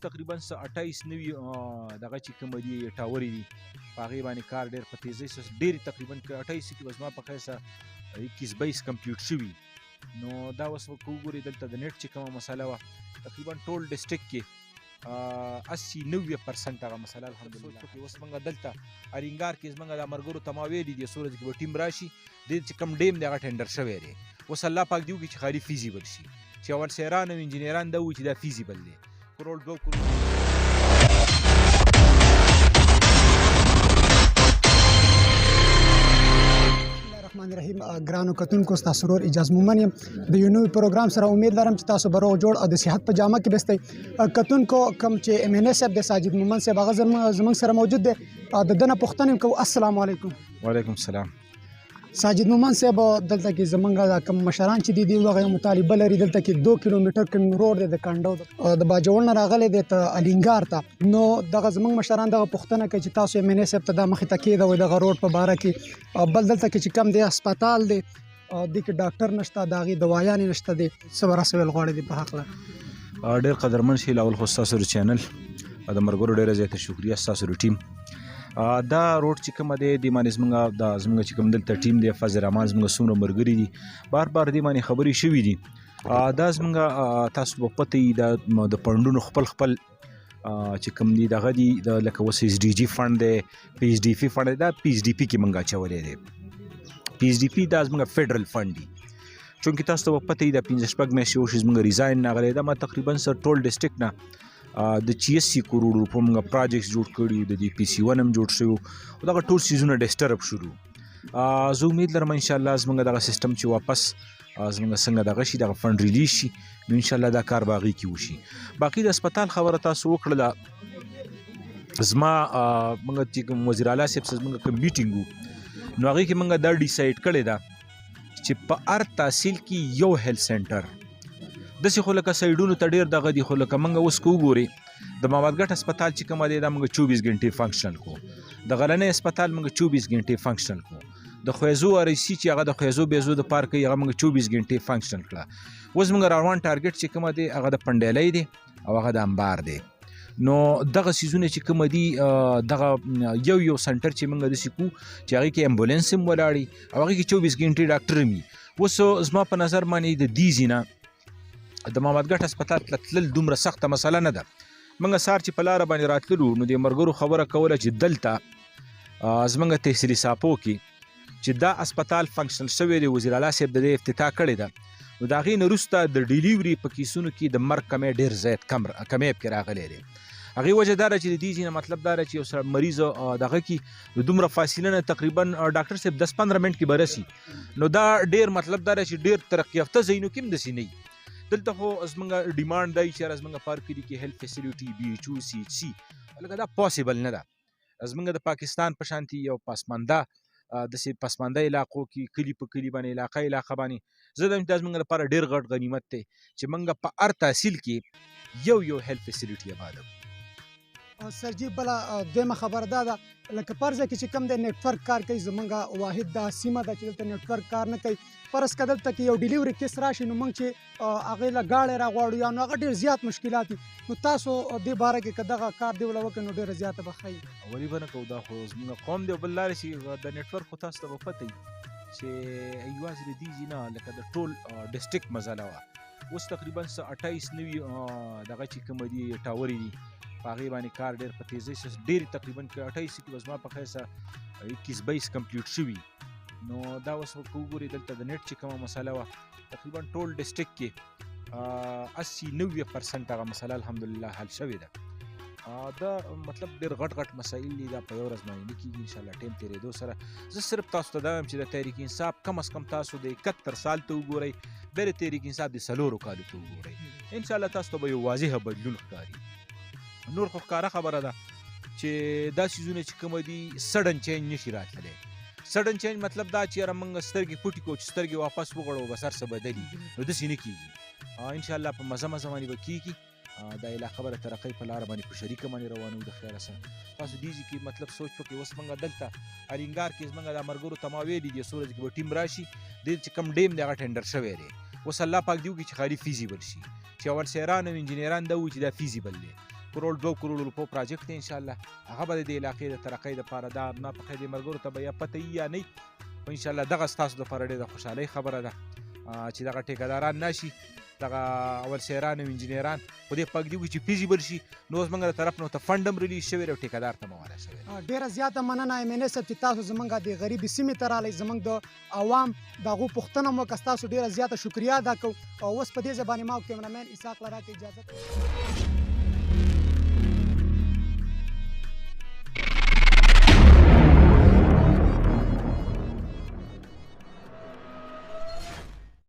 تقریبا 28 نوي دغه چې کوم دي ټاورې دي په هغې باندې کار ډېر په تیزۍ سره ډېرې تقریبا 28 کې به زما په خیال سره 21-22 کمپلیټ شوي. نو دا اوس که وګورئ دلته د نیټ چې کومه مسله وه تقریبا ټول ډسټرکټ کې 80-90% هغه مسله الحمدلله. اوس موږ دلته الینګار کې زموږ د ملګرو ته ما ویلي دي څو ورځې کې به ټیم راشي د چې کوم ډیم دی هغه ټینډر شوی دی. اوس الله پاک دی وکړي چې خالي فیزیبل شي چې اول سیران او انجینران دا وایي چې دا فیزیبل دی. کروڑ 2 کروڑ الرحمن الرحیم. ګرانو کتونکو ستاسو ورور اجازه مومن یم د یو نوي پروګرام سره. امید لرم چې تاسو به روغ جوړ او د صحت په جامه کې بستئ. کتونکو کوم چې ام ان اس د ساجد مومن صاحب هغه زموږ سره موجود دی. د ده نه پوښتنه کوو. السلام علیکم. وعلیکم السلام. ساجد مومن صاحب دلته کې زمونږ د کوم مشران چې دي هغه مطالبه لري دلته کې 2 کیلومتر کوم روډ دی د کانډو د باجوړ نه راغلی دی ته الینګار ته. نو دغه زمونږ مشران دغه پوښتنه کوي چې تاسو ام ان اس ته دا مخې ته کېدوئ دغه روډ په باره کې. بل دلته کې چې کوم دی هسپتال دی دې کې ډاکټر نشته د هغې دوایانې نشته دی. څه به راسه ویل غواړئ دې په هکله؟ ډېر قدرمن شي لاول خو ستاسو د چینل د ملګرو ډېره زیاته شکریه ستاسو د ټیم. دا روډ چې کومه دی دې باندې زموږ چې کوم دلته ټیم دی فضل رحمان زموږ څومره ملګري دي بار بار دې باندې خبرې شوي دي. دا زموږ تاسو به پته وي د فنډونو خپل چې کوم دي دغه دي لکه اوس ایس ډي جي فنډ دی پی ایچ ډي پي فنډ دی دا پی ایچ ډي پي کې موږ اچولی دی. پی ایچ ډي پي دا زموږ فیډرل فنډ دي چونکې تاسو ته به پته وي د 15 میاشتې وشي زموږ ریزاین راغلی دا ما تقریبا سر ټول ډسټرکټ نه د 86 کروڑ روپو موږ پراجیکټس جوړ کړي د دې پی سی 1 هم جوړ شوي او دغه ټول څیزونه ډسټرب شروع. زه امید لرم انشاءالله زموږ دغه سیستم چې واپس زموږ څنګه دغه شي دغه فنډ ریلیز شي نو انشاءالله دا کار به هغې کې وشي. باقي د هسپتال خبره تاسو وکړله زما موږ چې کوم وزیر اعلی صاحب سره زموږ کوم میټینګ و نو هغې کې موږ دا ډیسایډ کړې ده چې په هر تحصیل کې یو هیلث سینټر داسې خو لکه سایډونو ته ډېر دغه دي خو لکه موږ اوس که وګورې د مامدګټ هسپتال چې کومه دی دا موږ 24 غنټې فنکشنل کو. د غلنۍ هسپتال موږ 24 غنټې فنکشنل کو. د خویزو آر ای سی چې هغه د خویزو بیزو د پار کوي هغه موږ 24 غنټې فنکشنل کړه. اوس موږ روان ټارګټ چې کومه دی هغه د پنډیلۍ دی او هغه د انبار دی. نو دغه سیزونه چې کومه دي دغه یو سنټر چې موږ داسې کوو چې هغې کې امبولینس هم ولاړي او هغې کې 24 غنټې ډاکټر هم وي. اوس زما په نظر باندې د دې ځینه د مامدګټ هسپتال تلل دومره سخته مسله نه ده. موږ سهار چې په لاره باندې راتللو نو د ملګرو خبره کوله چې دلته زموږ تحصیلي ساپو کې چې دا هسپتال فنکشنل شوی دی وزیر اعلی صاحب د دې افتتاح کړې ده نو د هغې نه وروسته د ډیلیوري په کیسونو کې د مرګ کمی ډېر زیات کمی پکې راغلی دی. هغې وجه دا ده چې د دې ځینې مطلب دا ده چې یو سړی مریض دغه کې د دومره فاصله نه تقریبا ډاکټر صاحب 10-15 منټ کې به رسي نو دا ډېر مطلب دا ده چې ډېر ترقي یافته ځایونو کې هم داسې نه وي. دلته خو زموږ ډیمانډ دی چې زموږ پارک کې کې هیلث فیسیلیټي بي ایچ او سی ایچ سی لکه دا پاسیبل نه ده. زموږ د پاکستان په شانتي یو پسمانده داسې پسمانده علاقو کې کلي په کلي باندې علاقه باندې زه دا زموږ لپاره ډېر غټ غنیمت دی چې موږ په هر تحصیل کې یو هیلث فیسیلیټي آباده. سرجي بله دویمه خبره دا ده لکه فرضه کې چې کوم دی نیټورک کار کوي زمونږ واحد دا سیمه ده چې دلته نیټورک کار نه کوي. فرض که دلته کې یو ډیلیوري کیس راشي نو موږ چې هغې له غاړې راغواړو یا نو هغه ډېر زیات مشکلات دي نو تاسو دې باره کې که دغه کار دی وله وکړئ نو ډېره زیاته به ښه وي. ولې به نه کوو دا خو زموږ قوم دی او بل لارې چې د نیټورک خو تاسو ته به پته وي چې یوازې د دې ځای نه لکه د ټول ډسټرکټ مزله وه. اوس تقریبا 28 نوي دغه چې کومه دي ټاورې دي په هغې باندې کار ډېر په تیزۍ سره ډېرې تقریبا 28 کې به زما په خیال سره 21-22 کمپلیټ شوي. نو دا اوس که وګورئ دلته د نیټ چې کومه مسله وه تقریبا ټول ډسټرکټ کې 80-90% هغه مسله الحمدلله حل شوې ده. دا مطلب ډېر غټ مسایل دي دا په یو ورځ باندې نه کېږي انشاءالله ټایم تېرېدو سره. زه صرف تاسو ته دا وایم چې د تحریک انصاف کم از کم تاسو د 71 سال ته وګورئ بیا د تحریک انصاف د 4 کالو ته وګورئ انشاءالله تاسو ته به یو واضحه بدلون ښکاري. نور خو ښکاره خبره ده چې دا څیزونه چې کومه دي سډن چینج نشي راتللی. سډن چینج مطلب دا چې یاره موږ سترګې پټې کړو چې سترګې واپس وغړو بس هر څه بدلي نو داسې نه کېږي. انشاءالله په مزه باندې به کېږي. دا علاقه به د ترقۍ په لاره باندې په شریکه باندې روانو د خیره سره. تاسو دې ځای کې مطلب سوچ وکړئ اوس موږ دلته الینګار کې زموږ د ملګرو ته ما ویلي دي څو ورځې کې به ټیم راشي دې چې کوم ډیم دی هغه ټینډر شوی دی. اوس الله پاک دی وکړي چې خالي فیزیبل شي چې اول سیران او انجینران دا وایي چې دا فیزیبل دی کروڑ 2 کروڑ روپو پراجیکټ دی ان شاء الله هغه به د علاقې د ترقۍ لپاره دا ما په خې د مرګرو ته به یا پته یا نه په ان شاء الله دغه ستاسو لپاره ډېره خوشحالۍ خبره ده چې دغه ټیکداران نشي دغه اول سیران او انجینران په دې پګدي کې چې فیزیبل شي نو زمونږ له طرف نه ته فنډم ریلیز شوی او ټیکدار ته مواله شوی ډیره زیاته مننه ایم ان اس چې تاسو زمونږ د غریبي سیمې ته رالی زمونږ د عوام دغه پوښتنه مو وکړه تاسو ډیره زیاته شکریا ادا کوو او اوس په دې ځای باندې ما او کیمرامین اسحاق له راته اجازه